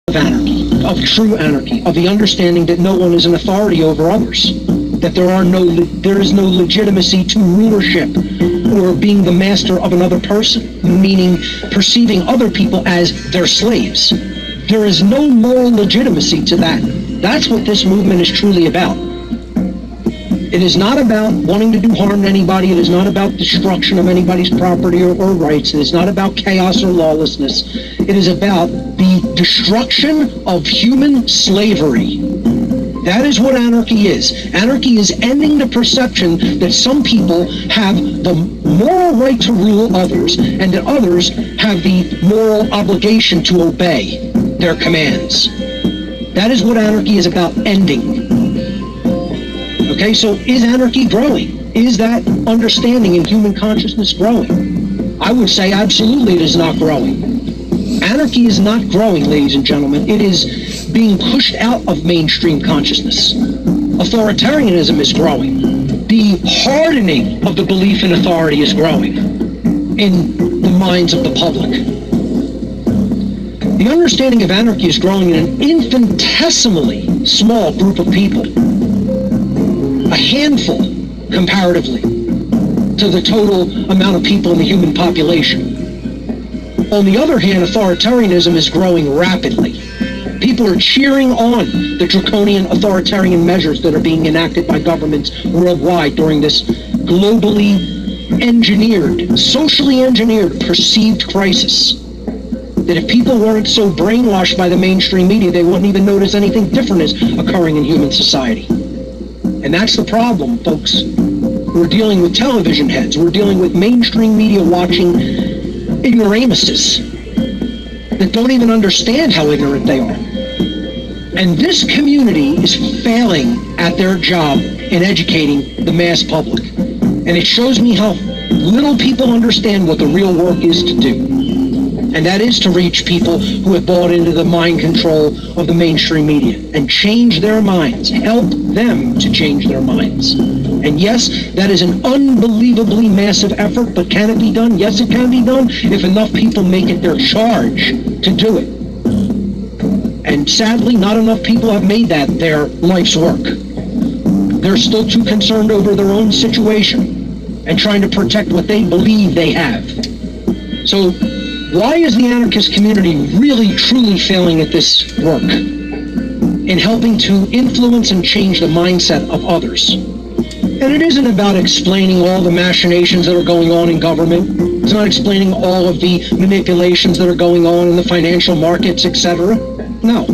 of anarchy, of true anarchy, of the understanding that no one is an authority over others, that there is no legitimacy to rulership or being the master of another person, meaning perceiving other people as their slaves. There is no moral legitimacy to that. That's what this movement is truly about. It is not about wanting to do harm to anybody. It is not about destruction of anybody's property or rights. It is not about chaos or lawlessness. It is about the destruction of human slavery. That is what anarchy is. Anarchy is ending the perception that some people have the moral right to rule others and that others have the moral obligation to obey their commands. That is what anarchy is about ending. Okay, so is anarchy growing? Is that understanding in human consciousness growing? I would say absolutely it is not growing. Anarchy is not growing, ladies and gentlemen. It is being pushed out of mainstream consciousness. Authoritarianism is growing. The hardening of the belief in authority is growing in the minds of the public. The understanding of anarchy is growing in an infinitesimally small group of people. A handful, comparatively, to the total amount of people in the human population. On the other hand, authoritarianism is growing rapidly. People are cheering on the draconian authoritarian measures that are being enacted by governments worldwide during this globally engineered, socially engineered, perceived crisis. That if people weren't so brainwashed by the mainstream media, they wouldn't even notice anything different is occurring in human society. And that's the problem, folks. We're dealing with television heads. We're dealing with mainstream media watching ignoramuses that don't even understand how ignorant they are. And this community is failing at their job in educating the mass public. And it shows me how little people understand what the real work is to do. And that is to reach people who have bought into the mind control of the mainstream media and change their minds, help them to change their minds. And yes, that is an unbelievably massive effort, but can it be done? Yes, it can be done if enough people make it their charge to do it. And sadly, not enough people have made that their life's work. They're still too concerned over their own situation and trying to protect what they believe they have. So, why is the anarchist community really, truly failing at this work in helping to influence and change the mindset of others? And it isn't about explaining all the machinations that are going on in government. It's not explaining all of the manipulations that are going on in the financial markets, etc. No,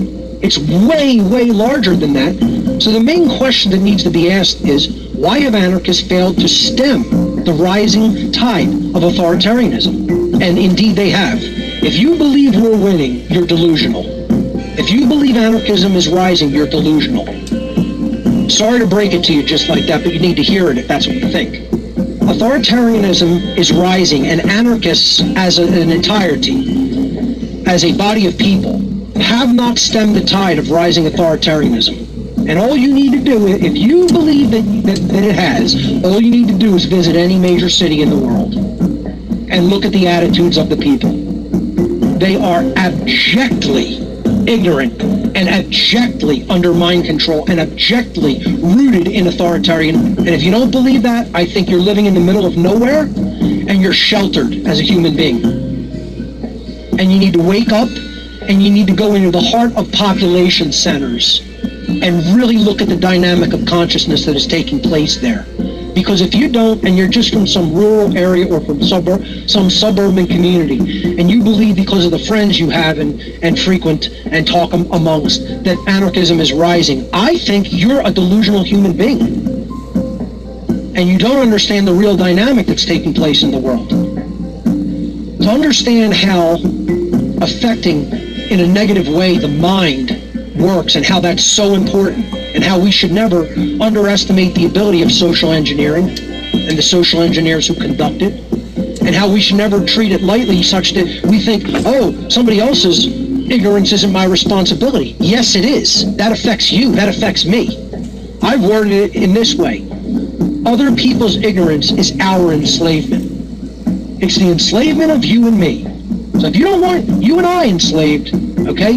it's way, way larger than that. So the main question that needs to be asked is, why have anarchists failed to stem the rising tide of authoritarianism? And indeed they have. If you believe we're winning, you're delusional. If you believe anarchism is rising, you're delusional. Sorry to break it to you just like that, but you need to hear it if that's what you think. Authoritarianism is rising, and anarchists as an entirety, as a body of people, have not stemmed the tide of rising authoritarianism. And all you need to do, if you believe that it has, all you need to do is visit any major city in the world and look at the attitudes of the people. They are abjectly ignorant and abjectly under mind control and abjectly rooted in authoritarian. And if you don't believe that, I think you're living in the middle of nowhere and you're sheltered as a human being. And you need to wake up and you need to go into the heart of population centers and really look at the dynamic of consciousness that is taking place there. Because if you don't, and you're just from some rural area or from some suburban community, and you believe because of the friends you have and frequent and talk amongst that anarchism is rising, I think you're a delusional human being. And you don't understand the real dynamic that's taking place in the world. To understand how affecting in a negative way the mind works and how that's so important and how we should never underestimate the ability of social engineering and the social engineers who conduct it, and how we should never treat it lightly such that we think, oh, somebody else's ignorance isn't my responsibility. Yes, it is. That affects you. That affects me. I've worded it in this way. Other people's ignorance is our enslavement. It's the enslavement of you and me. So if you don't want you and I enslaved, okay,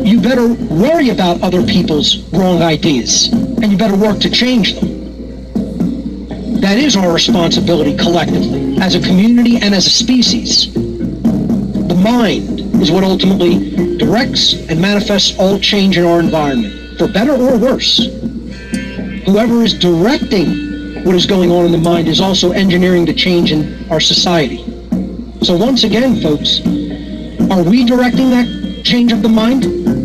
you better worry about other people's wrong ideas, and you better work to change them. That is our responsibility collectively, as a community and as a species. The mind is what ultimately directs and manifests all change in our environment, for better or worse. Whoever is directing what is going on in the mind is also engineering the change in our society. So once again, folks, are we directing that change of the mind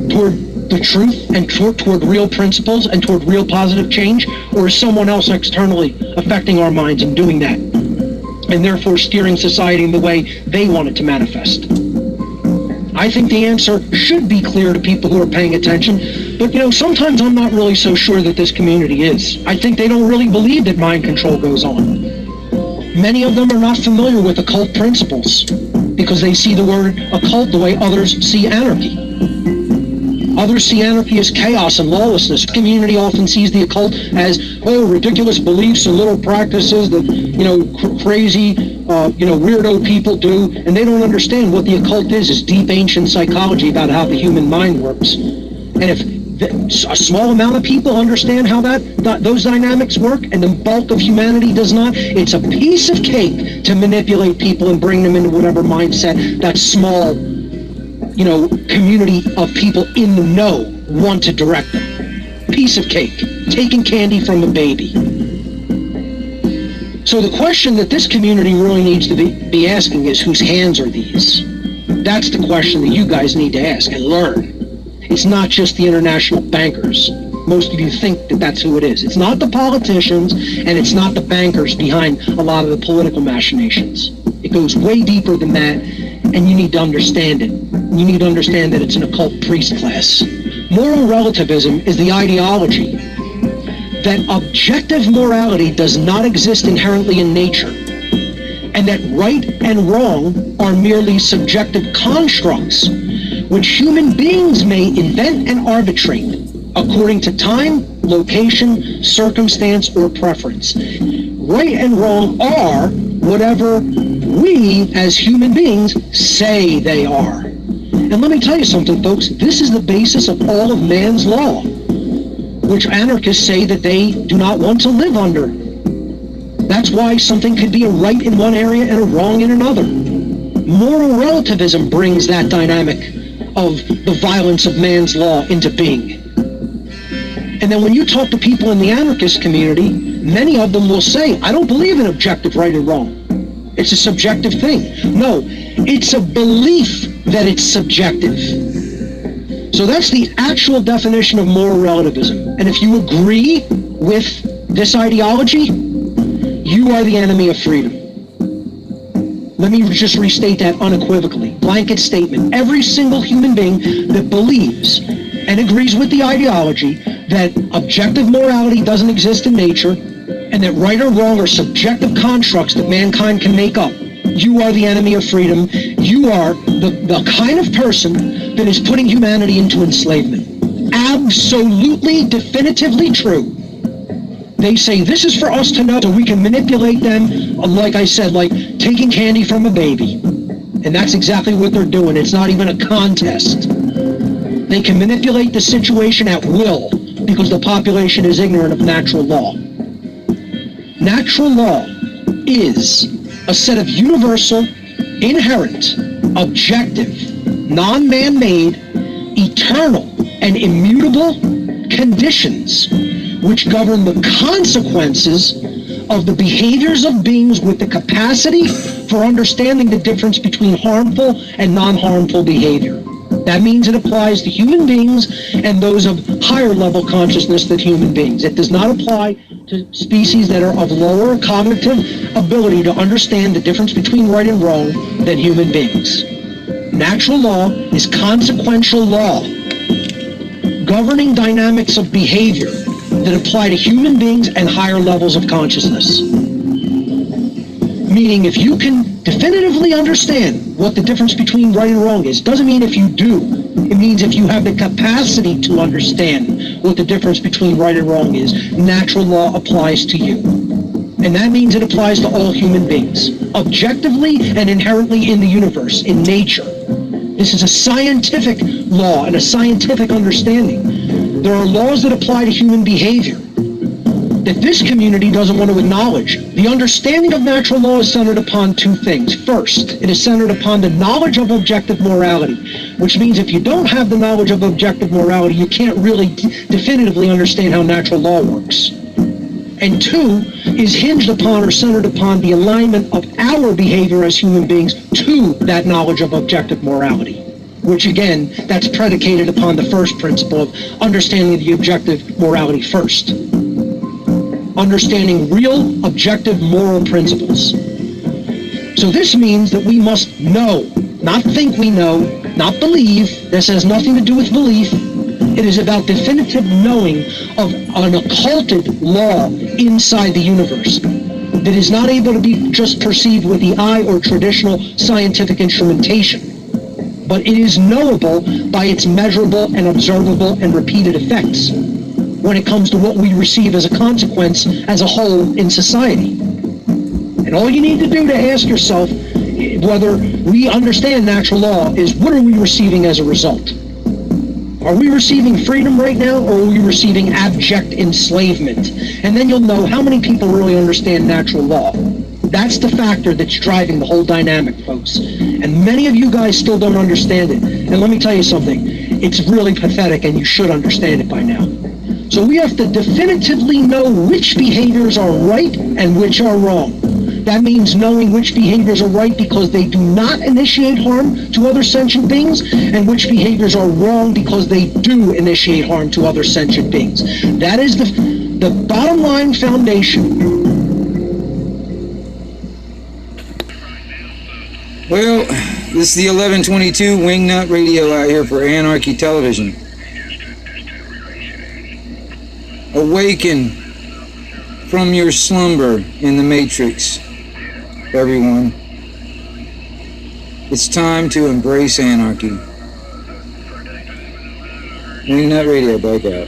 toward the truth and toward real principles and toward real positive change? Or is someone else externally affecting our minds and doing that, and therefore steering society in the way they want it to manifest? I think the answer should be clear to people who are paying attention, but sometimes I'm not really so sure that this community is. I think they don't really believe that mind control goes on. Many of them are not familiar with occult principles because they see the word occult the way others see anarchy. Others see anarchy as chaos and lawlessness. The community often sees the occult as, ridiculous beliefs and little practices that, crazy, weirdo people do, and they don't understand what the occult is deep ancient psychology about how the human mind works. And if a small amount of people understand how those dynamics work, and the bulk of humanity does not, it's a piece of cake to manipulate people and bring them into whatever mindset that small, community of people in the know want to direct them. Piece of cake, taking candy from a baby. So the question that this community really needs to be asking is, whose hands are these? That's the question that you guys need to ask and learn. It's not just the international bankers. Most of you think that that's who it is. It's not the politicians, and it's not the bankers behind a lot of the political machinations. It goes way deeper than that, and you need to understand it. You need to understand that it's an occult priest class. Moral relativism is the ideology that objective morality does not exist inherently in nature, and that right and wrong are merely subjective constructs which human beings may invent and arbitrate according to time, location, circumstance, or preference. Right and wrong are whatever we as human beings say they are. And let me tell you something, folks, this is the basis of all of man's law, which anarchists say that they do not want to live under. That's why something could be a right in one area and a wrong in another. Moral relativism brings that dynamic of the violence of man's law into being. And then when you talk to people in the anarchist community, many of them will say, I don't believe in objective right and wrong. It's a subjective thing. No, it's a belief that it's subjective. So that's the actual definition of moral relativism. And if you agree with this ideology, you are the enemy of freedom. Let me just restate that unequivocally. Blanket statement. Every single human being that believes and agrees with the ideology that objective morality doesn't exist in nature and that right or wrong are subjective constructs that mankind can make up, you are the enemy of freedom. You are the kind of person that is putting humanity into enslavement. Absolutely, definitively true. They say this is for us to know so we can manipulate them, like I said, like taking candy from a baby. And that's exactly what they're doing. It's not even a contest. They can manipulate the situation at will because the population is ignorant of natural law. Natural law is a set of universal, inherent, objective, non-man-made, eternal, and immutable conditions which govern the consequences of the behaviors of beings with the capacity for understanding the difference between harmful and non-harmful behavior. That means it applies to human beings and those of higher level consciousness than human beings. It does not apply to species that are of lower cognitive ability to understand the difference between right and wrong than human beings. Natural law is consequential law, governing dynamics of behavior that apply to human beings and higher levels of consciousness. Meaning, if you can definitively understand what the difference between right and wrong is, doesn't mean if you do. It means if you have the capacity to understand what the difference between right and wrong is, natural law applies to you. And that means it applies to all human beings, objectively and inherently in the universe, in nature. This is a scientific law and a scientific understanding. There are laws that apply to human behavior that this community doesn't want to acknowledge. The understanding of natural law is centered upon two things. First, it is centered upon the knowledge of objective morality, which means if you don't have the knowledge of objective morality, you can't really definitively understand how natural law works. And two, is hinged upon or centered upon the alignment of our behavior as human beings to that knowledge of objective morality, which again, that's predicated upon the first principle of understanding the objective morality first. Understanding real, objective, moral principles. So this means that we must know, not think we know, not believe. This has nothing to do with belief. It is about definitive knowing of an occulted law inside the universe that is not able to be just perceived with the eye or traditional scientific instrumentation, but it is knowable by its measurable and observable and repeated effects when it comes to what we receive as a consequence as a whole in society. And all you need to do to ask yourself whether we understand natural law is, what are we receiving as a result? Are we receiving freedom right now, or are we receiving abject enslavement? And then you'll know how many people really understand natural law. That's the factor that's driving the whole dynamic, folks. And many of you guys still don't understand it. And let me tell you something, it's really pathetic, and you should understand it by now. So we have to definitively know which behaviors are right and which are wrong. That means knowing which behaviors are right because they do not initiate harm to other sentient beings, and which behaviors are wrong because they do initiate harm to other sentient beings. That is the bottom line foundation. Well, this is the 1122 Wingnut Radio out here for Anarchy Television. Awaken from your slumber in the Matrix, everyone. It's time to embrace anarchy. Wingnut Radio, back out.